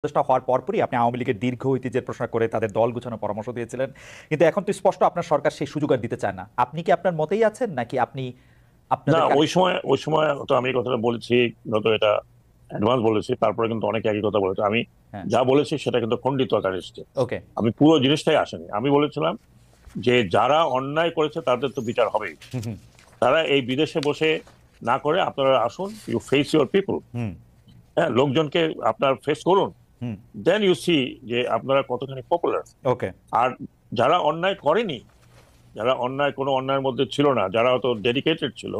উপদেষ্টা হওয়ার পরপরই আপনি আওয়ামী লীগের দীর্ঘ ঐতিহ্যের প্রশ্ন করে তাদের দল গুছানোর পরামর্শ দিয়েছিলেন, কিন্তু এখন তো স্পষ্ট আপনার সরকার সেই সুযোগ আর দিতে চায় না। আপনি কি আপনার মতেই আছেন নাকি আপনি না, আপনাদের ওই সময় তো আমি এই কথাটা বলেছি, যত এটা অ্যাডভান্স বলেছি, তারপরে কিন্তু অনেকে একই কথা বলেছে। আমি হ্যাঁ, যা বলেছি সেটা কিন্তু খণ্ডিত আকারে এসেছে। ওকে, আমি পুরো জিনিসটাই আসেনি। আমি বলেছিলাম যে যারা অন্যায় করেছে তাদের তো বিচার হবেই। হুম হুম তারা এই বিদেশে বসে না করে আপনারা আসুন, ইউ ফেস ইউর পিপল। হুম হ্যাঁ, লোকজনকে আপনার ফেস করুন, হুম, দেন ইউ সি যে আপনারা কতখানি পপুলার। ওকে। আর যারা অন্যায় করেনি, যারা কোনো অন্যায়ের মধ্যে ছিল না, যারা অত ডেডিকেটেড ছিল,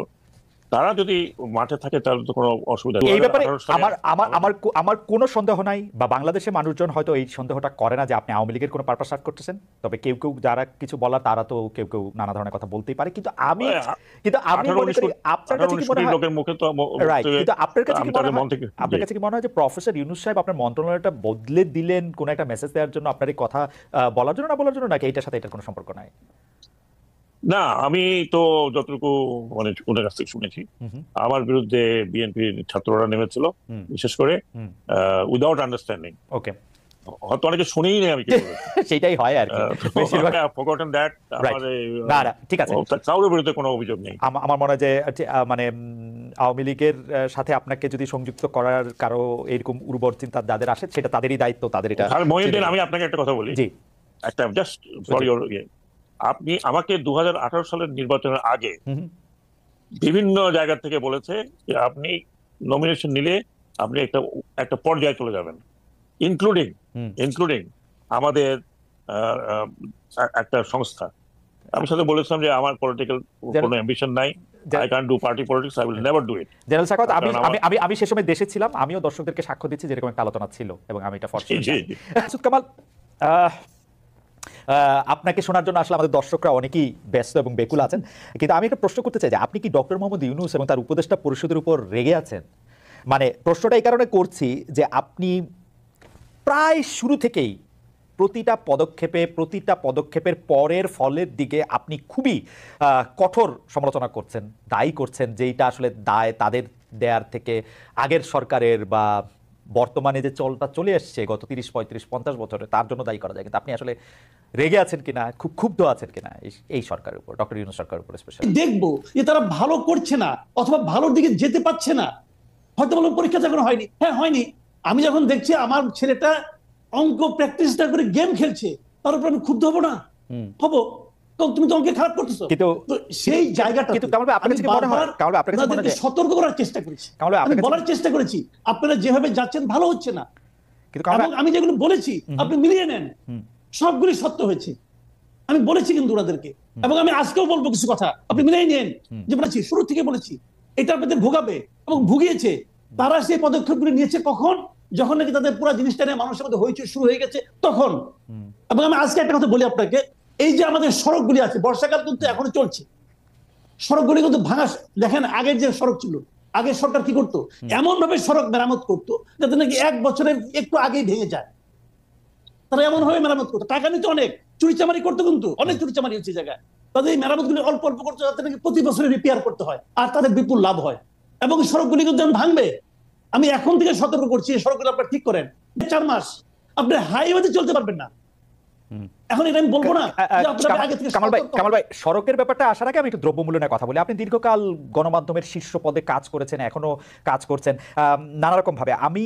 তারা যদি মাঠে থাকে তাহলে তো কোনো অসুবিধা নেই। এই ব্যাপারে 2018 সালে আমার আমার আমাদের আমার কো- আমার কোনো সন্দেহ নাই, বা বাংলাদেশের মানুষজন হয়তো এই সন্দেহটা করে না যে আপনি আওয়ামী লীগের কোনো পারপাস সার্ভ করতেছেন। তবে কেউ কেউ যারা কিছু বলার তারা তো কেউ কেউ নানা ধরনের কথা বলতেই পারে, কিন্তু আমি মনে করি আপনার কাছে কি 18-19 মনে কোটি হয়, লোকের মুখে তো রাইট, কিন্তু আপনার কাছে কি আমি মনে তাদের হয়, মন থেকে আপনার কাছে কি মনে হয় যে প্রফেসর ইউনূস সাহেব আপনার মন্ত্রণালয়টা বদলে দিলেন কোন একটা মেসেজ দেওয়ার জন্য, আপনার এই কথা বলার জন্য না বলার জন্য, নাকি এটার সাথে এটার কোনো সম্পর্ক নাই? না, আমি তো যতটুকু মানে ওদের কাছ থেকে শুনেছি, হুম হুম আমার বিরুদ্ধে বিএনপির ছাত্ররা নেমেছিল, হুম বিশেষ করে হুম, উইদাউট আন্ডারস্ট্যান্ডিং। ওকে। হয়তো অনেকে শুনেই নেই আমি কি বলেছি। সেটাই হয় আর কি বেশিরভাগ। Forgotten that. রাইট, আমার না না, ঠিক আছে। কারোর বিরুদ্ধে কোনো অভিযোগ নেই। আমার মনে হয় যে মানে আওয়ামী লীগের সাথে আপনাকে যদি সংযুক্ত করার কারো এরকম উর্বর চিন্তা যাদের আসে, সেটা তাদেরই দায়িত্ব, তাদের এটা আর জেনে মহিউদ্দিন, নেওয়া। আমি আপনাকে একটা কথা বলি, জি একটা জাস্ট ফর জি, ইউর আপনি আমাকে 2018 সালের নির্বাচনের আগে হুম হুম, বিভিন্ন জায়গা থেকে বলেছে যে আপনি নমিনেশন নিলে আপনি একটা একটা পর্যায়ে চলে যাবেন, ইনক্লুডিং হুম, ইনক্লুডিং আমাদের আহ, আহ, একটা সংস্থা। আমি সাথে বলেছিলাম যে আমার পলিটিক্যাল কোনো অ্যাম্বিশন নাই, I can do party politics, I will never do it. General Sakhawat, আমি কারণ আমার আমি আমি আমি সে সময় দেশে ছিলাম, আমিও দর্শকদেরকে সাক্ষ্য দিচ্ছি যেরকম একটা আলোচনা ছিল, এবং আমি এটা ফর জি শিওর জি জানি। জি। মাসুদ কামাল, আহ, আপনাকে শোনার জন্য আসলে আমাদের দর্শকরা অনেকেই ব্যস্ত এবং বেকুল আছেন, কিন্তু আমি একটা প্রশ্ন করতে চাই যে আপনি কি ডক্টর মোহাম্মদ ইউনূস এবং তার উপদেষ্টা পরিষদের উপর রেগে আছেন? মানে প্রশ্নটা এই কারণে করছি যে আপনি প্রায় শুরু থেকেই প্রতিটা পদক্ষেপের পরের ফলের দিকে আপনি খুবই কঠোর সমালোচনা করছেন, দায়ী করছেন, যেইটা আসলে দায় তাদের দেয়ার থেকে আগের সরকারের বা বর্তমানে যে চলটা চলে এসছে গত 30-35-50 বছরে, তার জন্য দায়ী করা যায়। কিন্তু আপনি আসলে রেগে আছেন কিনা, খুব ক্ষুব্ধ আছেন কিনা এই সরকারের উপর, ডক্টর ইউনূস সরকারের উপর স্পেশালি? দেখবো যে তারা ভালো করছে না অথবা ভালোর দিকে যেতে পারছে না। হয়তো বলবো পরীক্ষা যখন হয়নি, হ্যাঁ হয়নি। আমি যখন দেখছি আমার ছেলেটা অঙ্ক প্র্যাকটিসটা করে গেম খেলছে, তার উপর আমি ক্ষুব্ধ হবো না? হবো। কারণ তুমি তো অঙ্কে খারাপ করতেছো। কিন্তু তো সেই জায়গাটা কিন্তু কামাল ভাই, আপনার কাছে কি মনে হয়, কামাল ভাই আপনার কাছে মনে হয় সতর্ক করার চেষ্টা করেছি, কামাল ভাই আমি আপনার কাছে, বলার চেষ্টা করেছি আপনারা যেভাবে যাচ্ছেন ভালো হচ্ছে না। কিন্তু কামাল এবং ভাই, আমি যেগুলো বলেছি আপনি মিলিয়ে নেন, হুম, সবগুলি সত্য হয়েছে। আমি বলেছি কিন্তু ওনাদেরকে, এবং আমি আজকেও বলবো কিছু কথা, আপনি মিলিয়ে নিন। যে বলেছি, শুরু থেকে বলেছি এটা আপনাদের ভোগাবে, এবং ভুগিয়েছে। তারা সেই পদক্ষেপগুলি নিয়েছে কখন? যখন নাকি তাদের পুরো জিনিসটা নিয়ে মানুষের মধ্যে হইচই শুরু হয়ে গেছে তখন। এবং আমি আজকে একটা কথা বলি আপনাকে, এই যে আমাদের সড়কগুলি আছে, বর্ষাকাল কিন্তু এখনো চলছে, সড়কগুলি কিন্তু ভাঙা। দেখেন আগের যে সড়ক ছিল, আগের সরকার কি করতো, এমন ভাবে সড়ক মেরামত করতো যাতে নাকি 1 বছরের একটু আগেই ভেঙে যায়। তারা এমন ভাবে মেরামত করতো, টাকা নিতে অনেক, চুরিচামারি করতো, কিন্তু অনেক চুরিচামারি হচ্ছে জায়গায়। তাদের এই মেরামত গুলি অল্প অল্প করতে, যাতে নাকি প্রতি বছরে রিপেয়ার করতে হয়, আর তাদের বিপুল লাভ হয়। এবং সড়কগুলি কিন্তু ভাঙবে। আমি এখন থেকে সতর্ক করছি, এই সড়কগুলো আপনারা ঠিক করেন। 4 মাস আপনি হাইওয়েতে চলতে পারবেন না। এখন এটা আমি বলবো না যে আপনারা আগে থেকে কামাল ভাই, সড়কের ব্যাপারটা আসার আগে আমি একটু দ্রব্যমূল্য নিয়ে কথা বলি। আপনি দীর্ঘকাল গণমাধ্যমের শীর্ষ পদে কাজ করেছেন, এখনো কাজ করছেন নানা রকম ভাবে। আমি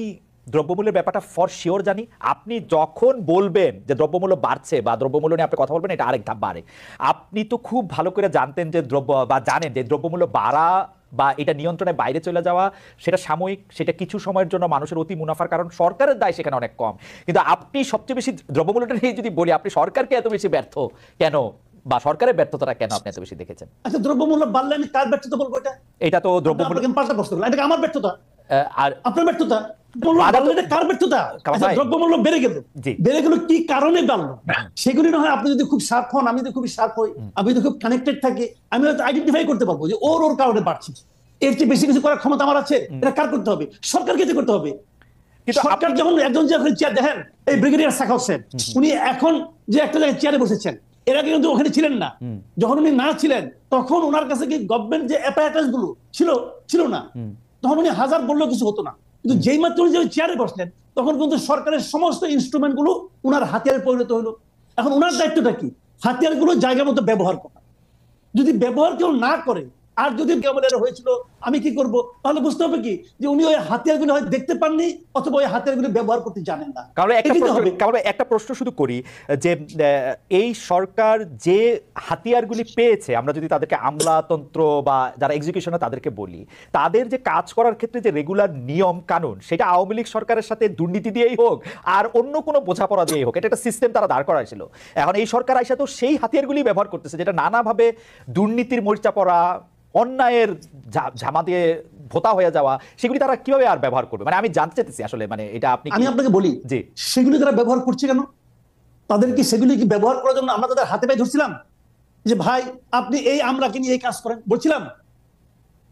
দ্রব্যমূল্যের ব্যাপারটা ফর শিওর জানি। আপনি যখন বলবেন যে দ্রব্যমূল্য বাড়ছে বা দ্রব্যমূল্য নিয়ে আপনি কথা বলবেন, এটা আরেক ধাপ বাড়ে। আপনি তো খুব ভালো করে জানতেন যে জানেন যে দ্রব্যমূল্য বাড়া বা এটা নিয়ন্ত্রণের বাইরে চলে যাওয়া সেটা সাময়িক, সেটা কিছু সময়ের জন্য মানুষের অতি মুনাফার কারণ, সরকারের দায় সেখানে অনেক কম। কিন্তু আপনি সবচেয়ে বেশি দ্রব্যমূল্যটা নিয়ে যদি বলি, আপনি সরকারকে এত বেশি ব্যর্থ কেন, বা সরকারের ব্যর্থতাটা কেন আপনি এত বেশি দেখেছেন? আচ্ছা, দ্রব্যমূল্য বাড়লে আমি কার ব্যর্থতা বলবো? এটা তো দ্রব্যমূল্য পাল্টা প্রশ্ন করলাম, এটা আমার ব্যর্থতা আর আপনার ব্যর্থতা? কার ব্যর্থতা? দ্রব্যমূল্য বেড়ে গেল, বেড়ে গেল কি কারণে বাড়লো সেগুলি না হয় আপনি যদি খুব শার্প হন, আমি যদি খুবই শার্প হই, আমি যদি খুব কানেক্টেড থাকি, আমি হয়তো আইডেন্টিফাই করতে পারবো যে ওর কারণে বাড়ছে। এর চেয়ে বেশি কিছু করার ক্ষমতা আমার আছে? এটা কার করতে হবে? সরকারকে করতে হবে। কিন্তু সরকার যেমন একজন যে চেয়ার, দেখেন এই ব্রিগেডিয়ার সাখাওয়াত স্যার, উনি এখন যে একটা জায়গায় চেয়ারে বসেছেন, এর আগে কিন্তু ওখানে ছিলেন না। যখন উনি না ছিলেন তখন ওনার কাছে কি গভর্নমেন্ট যে অ্যাপারেটাস গুলো ছিল না, তখন উনি হাজার বললেও কিছু হতো না। কিন্তু যেই মাত্র উনি যে চেয়ারে বসলেন তখন কিন্তু সরকারের সমস্ত ইনস্ট্রুমেন্ট গুলো উনার হাতিয়ারে পরিণত হলো। এখন উনার দায়িত্বটা কি? হাতিয়ার গুলো জায়গা মতো ব্যবহার করা। যদি ব্যবহার কেউ না করে, আর যদি কেবল এর হয়েছিল আমি কি করব, তাহলে বুঝতে হবে কি যে উনি ওই হাতিয়ারগুলো হয়তো দেখতে পাননি অথবা ওই হাতিয়ারগুলো ব্যবহার করতে জানেন না। কারণ একটা প্রশ্ন শুধু করি যে এই সরকার যে হাতিয়ারগুলি পেয়েছে, আমরা যদি তাদেরকে আমলাতন্ত্র বা যারা এক্সিকিউশনে তাদেরকে বলি, তাদের যে কাজ করার ক্ষেত্রে যে রেগুলার নিয়ম কানুন, সেটা আওয়ামী লীগ সরকারের সাথে দুর্নীতি দিয়েই হোক আর অন্য কোনো বোঝাপড়া দিয়েই হোক, এটা একটা সিস্টেম তারা দাঁড় করাইছিল। এখন এই সরকার আইসা তো সেই হাতিয়ারগুলি ব্যবহার করতেছে, যেটা নানাভাবে দুর্নীতির মরিচা পড়া, অন্যায়ের ঝামা দিয়ে ভোতা হয়ে যাওয়া, সেগুলি তারা কিভাবে আর ব্যবহার করবে? মানে আমি জানতে চাইতেছি আসলে, মানে এটা আমি আপনাকে বলি যে সেগুলি তারা ব্যবহার করছে কেন? তাদের কি সেগুলি কি ব্যবহার করার জন্য আমরা তাদের হাতে পায়ে ধরছিলাম যে ভাই আপনি এই আমলাকে নিয়ে এই কাজ করেন বলছিলাম?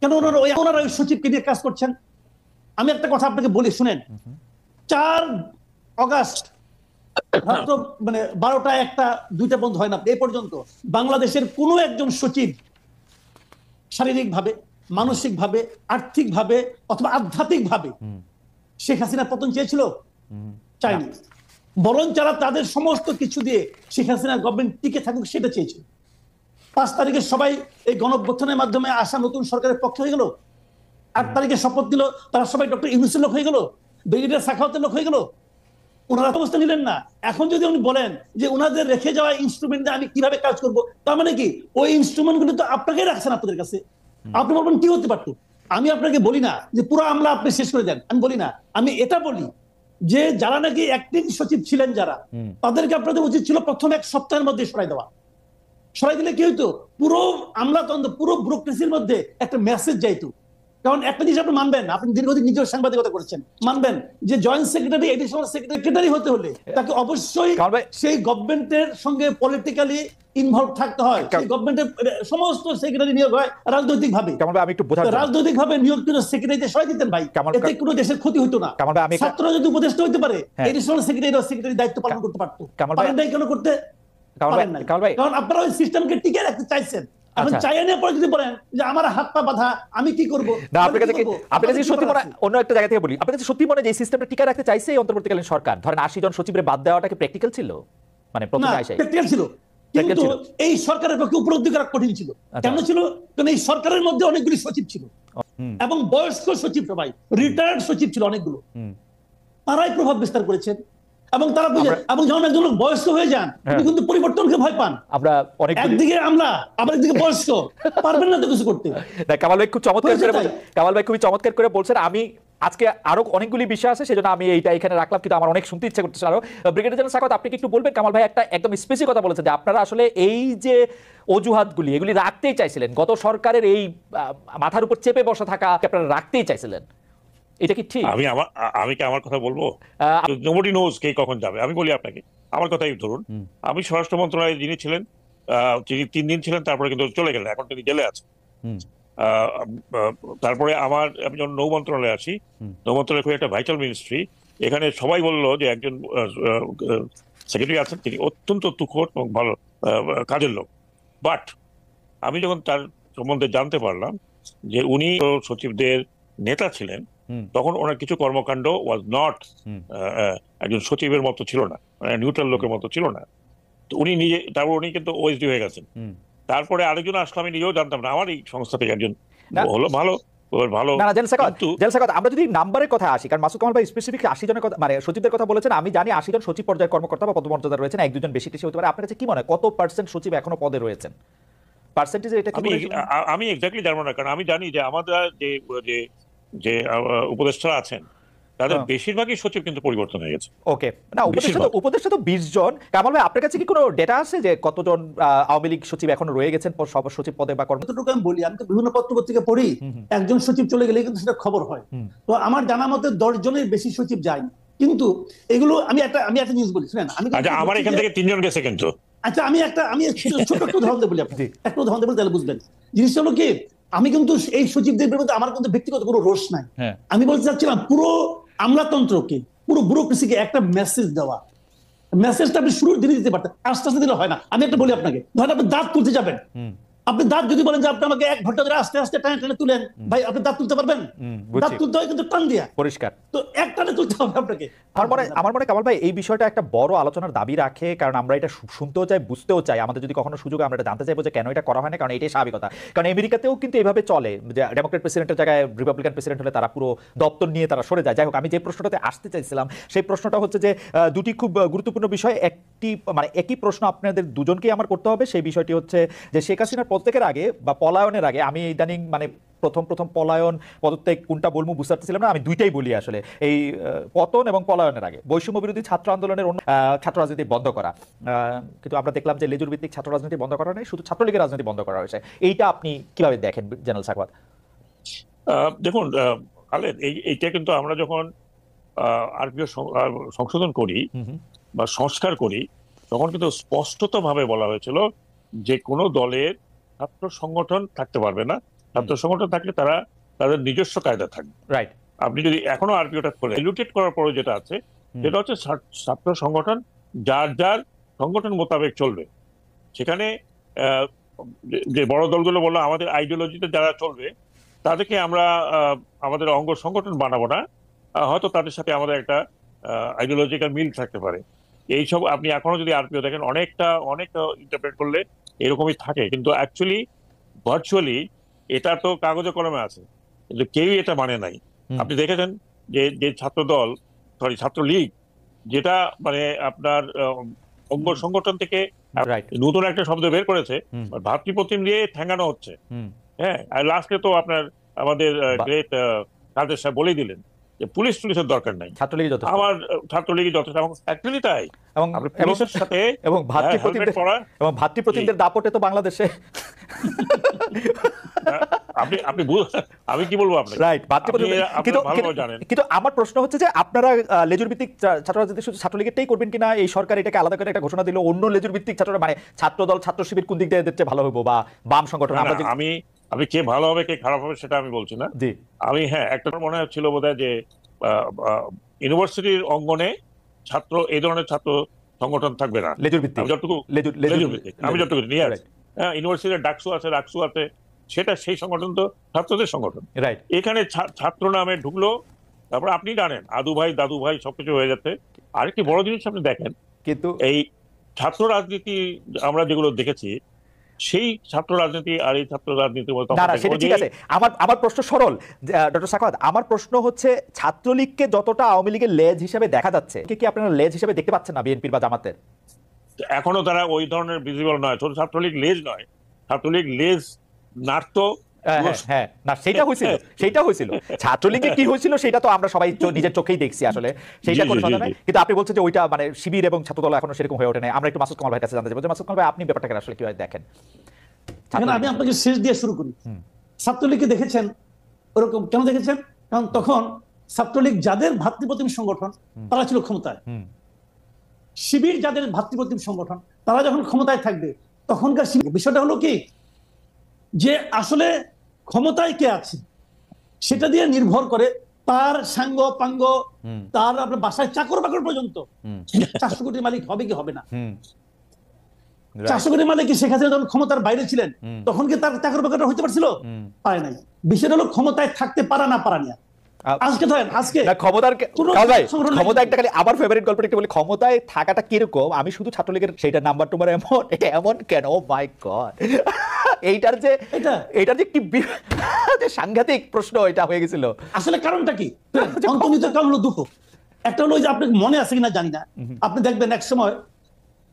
কেন ওনারা ওই সচিবকে নিয়ে কাজ করছেন? আমি একটা কথা আপনাকে বলি, শুনেন। 4 অগাস্ট রাত মানে 12টা 1টা 2টা বন্ধ হয় না এই পর্যন্ত বাংলাদেশের কোনো একজন সচিব শারীরিকভাবে, মানসিকভাবে, আর্থিকভাবে অথবা আধ্যাত্মিকভাবে শেখ হাসিনা পতন চেয়েছিল? চাইনি। বরং যারা তাদের সমস্ত কিছু দিয়ে শেখ হাসিনা গভর্নমেন্ট টিকে থাকুক সেটা চেয়েছিল। 5 তারিখে সবাই এই গণঅভ্যুত্থানের মাধ্যমে আসা নতুন সরকারের পক্ষে হয়ে গেল। 8 তারিখে শপথ নিল, তারা সবাই ডক্টর ইউনূসের লোক হয়ে গেল, ব্রিগেডিয়ার সাখাওয়াতের লোক হয়ে গেল। ওনারা অবস্থা নিলেন না। এখন যদি উনি বলেন যে ওনাদের রেখে যাওয়া ইনস্ট্রুমেন্ট আমি কিভাবে কাজ করব, তার মানে কি ওই ইনস্ট্রুমেন্ট গুলো তো আপনাকেই রাখছেন আপনাদের কাছে। আপনি বলবেন কি হতে পারতো? আমি আপনাকে বলি না যে পুরো আমলা আপনি শেষ করে দেন, আমি বলি না। আমি এটা বলি যে যারা নাকি অ্যাক্টিং সচিব ছিলেন যারা, তাদেরকে আপনাদের উচিত ছিল প্রথম 1 সপ্তাহের মধ্যে সরাই দেওয়া। সরাই দিলে কি হইতো? পুরো আমলাতন্ত্র, পুরো ব্যুরোক্রেসির মধ্যে একটা মেসেজ যাইতো। কারণ একটা জিনিস আপনি মানবেন, আপনি দীর্ঘদিন নিজের সাংবাদিকতা করেছেন, মানবেন যে জয়েন্ট সেক্রেটারি, এডিশনাল সেক্রেটারি হতে হলে তাকে অবশ্যই সেই গভর্নমেন্টের সঙ্গে পলিটিক্যালি ইনভলভ থাকতে হয়। সেই গভর্নমেন্টের সমস্ত সেক্রেটারি নিয়োগ হয় রাজনৈতিক ভাবে। আমি একটু বোঝার রাজনৈতিক ভাবে নিয়োগ করে সেক্রেটারিতে সরাই দিতেন ভাই, এতে কোনো দেশের ক্ষতি হতো না। ছাত্ররা যদি উপদেষ্টা হইতে পারে, এডিশনাল সেক্রেটারি দায়িত্ব পালন করতে পারতো। কেন করতে পারেন নাই? কারণ আপনারা ওই সিস্টেমকে টিকে রাখতে চাইছেন। এখন চাইনা পরে যদি বলেন যে আমার হাত পা বাঁধা, আমি কি করব? না, আপনার কাছে সত্যি মনে, অন্য একটা জায়গা থেকে বলি, আপনার কাছে সত্যি মনে যে এই সিস্টেমটা টিকে রাখতে চাইছে এই অন্তর্বর্তীকালীন সরকার? ধরেন 80 জন সচিবের বাদ দেওয়াটা কি প্র্যাকটিক্যাল ছিল? মানে প্রথমে আইসা প্র্যাকটিক্যাল ছিল, কিন্তু এই সরকারের পক্ষে উপলব্ধি করা কঠিন ছিল। কেন ছিল? কারণ এই সরকারের মধ্যে অনেকগুলি সচিব ছিল এবং বয়স্ক সচিব, সবাই রিটায়ার্ড সচিব ছিল অনেকগুলো। তারাই প্রভাব বিস্তার করেছেন এবং তারা বুঝে, এবং যখন একজন লোক বয়স্ক হয়ে যান কিন্তু পরিবর্তনকে ভয় পান। আমরা একদিকে আমরা, আবার একদিকে বয়স্ক, পারবেন না তো কিছু করতে। কামাল ভাই খুবই চমৎকার করে বলছেন। আমি আজকে আরো অনেকগুলি বিষয় আছে, সেজন্য আমি এইটা এখানে রাখলাম, কিন্তু আমার অনেক শুনতে ইচ্ছা করতেছে আরো। ব্রিগেডিয়ার জেনারেল সাখাওয়াত, আপনি কি একটু বলবেন? কামাল ভাই একটা একদম স্পেসিফিক কথা বলেছেন যে আপনারা আসলে এই যে অজুহাতগুলি, এগুলি রাখতেই চাইছিলেন, গত সরকারের এই মাথার উপর চেপে বসা থাকা আপনারা রাখতেই চাইছিলেন, এটা কি ঠিক? আমি কি আমার কথা বলবো? নোবডি নোজ কে কখন যাবে। আমি বলি আপনাকে আমার কথাই ধরুন। আমি স্বরাষ্ট্র মন্ত্রণালয়ে যিনি ছিলেন, তিনি 3 দিন ছিলেন, তারপরে কিন্তু চলে গেলেন, এখন তিনি জেলে আছেন। তারপরে আমি যখন নৌ মন্ত্রণালয়ে আসি, নৌ মন্ত্রণালয় খুব একটা ভাইটাল মিনিস্ট্রি, এখানে সবাই বললো যে একজন সেক্রেটারি আছেন, তিনি অত্যন্ত তুখোড় এবং ভালো কাজের লোক। বাট আমি যখন তার সম্বন্ধে জানতে পারলাম যে উনি সচিবদের নেতা ছিলেন, তখন ওনার কিছু কর্মকাণ্ড ওয়াজ নট একজন সচিবের মতো ছিল না, নিউট্রাল লোকের মতো ছিল না। তো উনি নিজে, তারপর উনি কিন্তু ওএসডি হয়ে গেছেন। তারপরে আরেকজন আসলে আমি নিজেও জানতাম না, আমার এই সংস্থা থেকে একজন হলো ভালো ভালো। আমরা যদি নাম্বারের কথা আসি, কারণ মাসুদ কামাল ভাই স্পেসিফিক 80 জনের কথা, মানে সচিবদের কথা বলেছেন, আমি জানি 80 জন সচিব পর্যায়ের কর্মকর্তা বা পদমর্যাদা রয়েছেন, 1-2 জন বেশি টেশি হতে পারে। আপনার কাছে কি মনে হয় কত পার্সেন্ট সচিব এখনো পদে রয়েছেন? পার্সেন্টেজ এটা আমি এক্স্যাক্টলি জানবো না, কারণ আমি জানি যে আমাদের যে উপদেষ্টারা আছেন তাদের বেশিরভাগই সচিব কিন্তু পরিবর্তন হয়ে গেছে। ওকে, না উপদেষ্টা তো 20 জন। কামাল ভাই, আপনার কাছে কি কোনো ডেটা আছে যে কতজন আওয়ামী লীগ সচিব এখনো রয়ে গেছেন সব সচিব পদে বা কর্মকর্তা? যতটুকু আমি বলি, আমি তো বিভিন্ন পত্র-পত্রিকা পড়ি, একজন সচিব চলে গেলে কিন্তু সেটা খবর হয়। তো আমার জানা মতে 10 জনের বেশি সচিব যায়নি। কিন্তু এগুলো আমি একটা জিনিস বলি, শুনেন। আমার এখান থেকে 3 জন গেছে কিন্তু। আচ্ছা, আমি ছোট একটা উদাহরণ বলি আপনাকে, একটা উদাহরণ বলি, তাহলে বুঝবেন। জিনিসটা হলো কি, আমি কিন্তু এই সচিবদের বিরুদ্ধে আমার কিন্তু ব্যক্তিগত কোনো রোষ নাই। আমি বলতে চাচ্ছিলাম পুরো আমলাতন্ত্রকে, পুরো ব্যুরোক্রেসিকে একটা মেসেজ দেওয়া। মেসেজটা আপনি শুরুর দিনে দিতে পারতেন, আস্তে আস্তে দিলে হয় না। আমি একটা বলি আপনাকে, ধরেন আপনি দাঁত তুলতে যাবেন, আপনি দাঁত যদি বলেন যে আপনি আমাকে 1 ঘন্টা ধরে আস্তে আস্তে টানে টানে তুলেন, ভাই আপনি দাঁত তুলতে পারবেন? বুঝছি। দাঁত তুলতে হয় কিন্তু টান দিয়া, পরিষ্কার। তো এক টানে তুলতে হবে আপনাকে। আমার মনে কামাল ভাই এই বিষয়টা একটা বড় আলোচনার দাবি রাখে, কারণ আমরা এটা শুনতেও চাই, বুঝতেও চাই। আমাদের যদি কখনো সুযোগ আমরা এটা জানতে চাইবো যে কেন এটা করা হয় না, কারণ এটাই স্বাভাবিকতা। কারণ আমেরিকাতেও কিন্তু এভাবে চলে যে ডেমোক্রেট প্রেসিডেন্টের জায়গায় রিপাবলিকান প্রেসিডেন্ট হলে তারা পুরো দপ্তর নিয়ে তারা সরে যায়। যাই হোক, আমি যে প্রশ্নটাতে আসতে চাইছিলাম সেই প্রশ্নটা হচ্ছে যে দুটি খুব গুরুত্বপূর্ণ বিষয়। একটি মানে একই প্রশ্ন আপনাদের দুজনকেই আমার করতে হবে। সেই বিষয়টি হচ্ছে যে শেখ হাসিনার পদত্যাগের আগে বা পলায়নের আগে, আমি ইদানিং মানে প্রথম পলায়ন পদত্যাগ কোনটা বলবো বুঝতে পারছিলাম না, আমি দুইটাই বলি আসলে। এই পতন এবং পলায়নের আগে বৈষম্য বিরোধী ছাত্র আন্দোলনের ছাত্র রাজনীতি বন্ধ করা, কিন্তু আমরা দেখলাম যে লেজুর ভিত্তিক ছাত্র রাজনীতি বন্ধ করা নেই, শুধু ছাত্রলীগের রাজনীতি বন্ধ করা হয়েছে। এইটা আপনি কিভাবে দেখেন জেনারেল সাখাওয়াত? দেখুন খালেদ, এইটা কিন্তু আমরা যখন আরপিও সংশোধন করি বা সংস্কার করি, তখন কিন্তু স্পষ্টতভাবে বলা হয়েছিল যে কোনো দলের ছাত্র সংগঠন থাকতে পারবে না। ছাত্র সংগঠন থাকলে তারা তাদের নিজস্ব কায়দা থাকবে। রাইট। আপনি যদি এখনো আরপিওটা করে এলুকেট করার পরে যেটা আছে সেটা হচ্ছে ছাত্র সংগঠন যার যার সংগঠন মোতাবেক চলবে। সেখানে যে বড় দলগুলো বললো আমাদের আইডিওলজিতে যারা চলবে তাদেরকে আমরা আমাদের অঙ্গ সংগঠন বানাবো না, হয়তো তাদের সাথে আমাদের একটা আইডিওলজিক্যাল মিল থাকতে পারে। এইসব আপনি এখনো যদি আরপিও দেখেন অনেকটা ইন্টারপ্রেট করলে এরকমই থাকে, কিন্তু অ্যাকচুয়ালি ভার্চুয়ালি এটা তো কাগজে কলমে আছে, কিন্তু কেউই এটা মানে নাই। আপনি দেখেছেন যে ছাত্রলীগ যেটা মানে আপনার অঙ্গ সংগঠন থেকে নতুন একটা শব্দ বের করেছে, ভাতৃপ্রতিম দিয়ে ঠেঙ্গানো হচ্ছে। হ্যাঁ, আর লাস্টে তো আপনার আমাদের গ্রেট কাদের সাহেব বলেই দিলেন যে পুলিশের দরকার নাই, আমার ছাত্রলীগই যথেষ্ট। অ্যাকচুয়ালি তাই, এবং পুলিশের সাথে এবং ভাতৃপ্রতিমদের দাপটে তো বাংলাদেশে আমি কি বলবো আপনাকে, রাইট, কিন্তু আমার প্রশ্ন হচ্ছে যে আপনারা লেজুর ভিত্তিক ছাত্র রাজনীতি শুধু ছাত্রলীগেরটাই করবেন কিনা? এই সরকার এটাকে আলাদা করে একটা ঘোষণা দিল, অন্য লেজুর ভিত্তিক ছাত্র মানে ছাত্র দল ছাত্র শিবির কোন দিক দিয়ে দেখতে ভালো হইব বা বাম সংগঠন? আমি কে ভালো হবে কে খারাপ হবে সেটা আমি বলছি না। আমি একটা মনে হচ্ছিল বোধহয় যে ইউনিভার্সিটির অঙ্গনে এই ধরনের ছাত্র সংগঠন থাকবে না, লেজুর ভিত্তিক। আমি যতটুকু নিয়ে আসি, ইউনিভার্সিটির রাকসু আছে, সেটা সেই সংগঠন তো ছাত্রদের সংগঠন। এখানে ছাত্র নামে ঢুকলো, তারপর আপনি জানেন আদু ভাই দাদু ভাই সবকিছু হয়ে যাচ্ছে। আরেকটি বড় জিনিস আপনি দেখেন, কিন্তু এই ছাত্র রাজনীতি আমরা যেগুলো দেখেছি সেই ছাত্র রাজনীতি আর এই ছাত্র রাজনীতির মধ্যে ঠিক আছে। আমার প্রশ্ন সরল ডক্টর সাখাওয়াত, আমার প্রশ্ন হচ্ছে ছাত্রলীগকে যতটা আওয়ামী লীগের লেজ হিসেবে দেখা যাচ্ছে, কি আপনারা লেজ হিসেবে দেখতে পাচ্ছেন না বিএনপির বা জামাতের? এখনো তারা ওই ধরনের ভিজিবল নয়। ছোট ছাত্রলীগ লেজ নয়, ছাত্রলীগ লেজ নাড়তো। হ্যাঁ, না সেটা হয়েছিল ছাত্রলীগে কি হয়েছিল সেটা তো আমরা সবাই নিজের চোখেই দেখছি আসলে, সেইটা কোনো কথা নাই। কিন্তু আপনি বলছেন যে ওইটা মানে শিবির এবং ছাত্রদল এখনো সেরকম হয়ে ওঠে নাই। আমরা একটু মাসুদ কামাল ভাইয়ের কাছে জানতে চাইবো যে মাসুদ কামাল ভাই আপনি ব্যাপারটাকে আসলে কিভাবে দেখেন? আমি আপনাকে শেষ দিয়ে শুরু করি। ছাত্রলীগকে দেখেছেন ওরকম কেন দেখেছেন? কারণ তখন ছাত্রলীগ যাদের ভাতৃপ্রতিম সংগঠন তারা ছিল ক্ষমতায়, শিবির যাদের ভাতৃপ্রতিম সংগঠন তারা যখন ক্ষমতায় থাকবে তখনকার বিষয়টা হলো কি যে আসলে ক্ষমতায় কে আছে সেটা দিয়ে নির্ভর করে তার সাঙ্গ পাঙ্গ, তার আপনার বাসায় চাকর বাকর পর্যন্ত 400 কোটি মালিক হবে কি হবে না। 400 কোটি মালিক কি শেখ হাসিনা যখন ক্ষমতার বাইরে ছিলেন তখন কি তার চাকর বাকরটা হইতে পারছিল? পারে নাই। বিষয়টা হলো ক্ষমতায় থাকতে পারা না পারা নিয়ে। ক্ষমতায় থাকাটা কিরকম আমি শুধু ছাত্রলীগের সেটা নাম্বার টুম্বার এমন এটা এমন কেন মাই গড, এইটার যে কি সাংঘাতিক প্রশ্ন এটা হয়ে গেছিল। আসলে কারণটা কি? অন্তর্নিহিত কারণ হলো দুটো। একটা হলো যে আপনার মনে আছে কিনা জানি না, আপনি দেখবেন এক সময়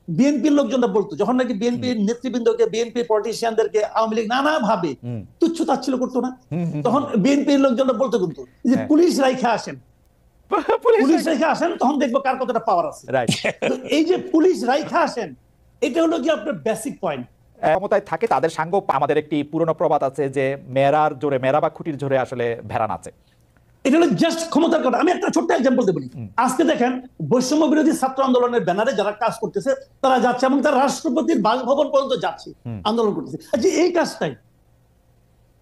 বিএনপির লোকজনরা বলতো যখন নাকি বিএনপির নেতৃবৃন্দকে বিএনপির পলিটিশিয়ানদেরকে আওয়ামী লীগ নানা ভাবে তুচ্ছ তাচ্ছিল্য করতো না, তখন বিএনপির লোকজনরা বলতো কিন্তু যে পুলিশ রাইখা আসেন তখন দেখবো কার কতটা পাওয়ার আছে। এই যে পুলিশ রাইখা আসেন এটা হলো কি আপনার বেসিক পয়েন্ট। ক্ষমতায় থাকে তাদের সাঙ্গ, আমাদের একটি পুরনো প্রবাদ আছে যে মেরার জোরে মেরা বা খুঁটির জোরে আসলে ভেড়া নাচে। এটা হলো জাস্ট ক্ষমতার কথা। আমি একটা ছোট্ট এক্সাম্পল বলি। আজকে দেখেন বৈষম্য বিরোধী ছাত্র আন্দোলনের ব্যানারে যারা কাজ করতেছে তারা যাচ্ছে এবং তারা রাষ্ট্রপতির বাসভবন পর্যন্ত যাচ্ছে, আন্দোলন করতেছে। আচ্ছা এই কাজটাই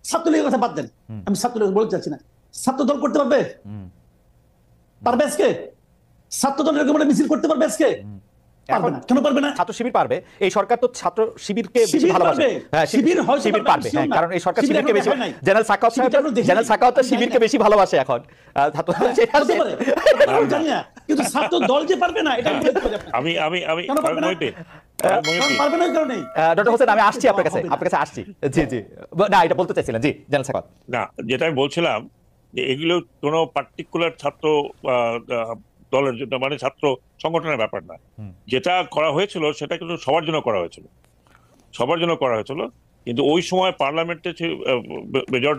ছাত্রলীগের কথা বাদ দেন, আমি ছাত্রলীগ বলতে চাচ্ছি না, ছাত্রদল করতে পারবে? পারবে আজকে ছাত্রদল এরকম একটা মিছিল করতে পারবে আজকে? পারবে না। কেন পারবে না? ছাত্র শিবির পারবে। এই সরকার তো ছাত্র শিবিরকে বেশি শিবির ভালোবাসে। পারবে। হ্যাঁ, শিবির হয়তো শিবির পারবে, পারবে, আমি হ্যাঁ, শিওর না। কারণ এই সরকার শিবির শিবিরকে এখনো বেশি, দেখা নাই। জেনারেল সাখাওয়াত সাহেব, শিবিরটা এখনো দেখিনি। জেনারেল সাখাওয়াত তো আমি জানি শিবিরকে না। বেশি ভালোবাসে এখন। ছাত্র সেটা হতে পারে। আমি জানি না। কিন্তু ছাত্র দল যে পারবে না এটা আমি বলতে পারি আপনাকে। আমি কেন পারবে না? কারণ পারবে না এই কারণেই। ডক্টর হোসেন, আমি আসছি আপনার কাছে, আপনার কাছে আসছি। জি জি, না এটা বলতে চাইছিলেন, জি জেনারেল সাখাওয়াত। না, যেটা আমি বলছিলাম যে এগুলো কোনো পার্টিকুলার ছাত্র দলের জন্য, মানে ছাত্র সংগঠনের ব্যাপার না। যেটা করা হয়েছিল সেটা কিন্তু সবার জন্য করা হয়েছিল, সবার জন্য করা হয়েছিল। কিন্তু ওই সময় পার্লামেন্টে মেজরিটি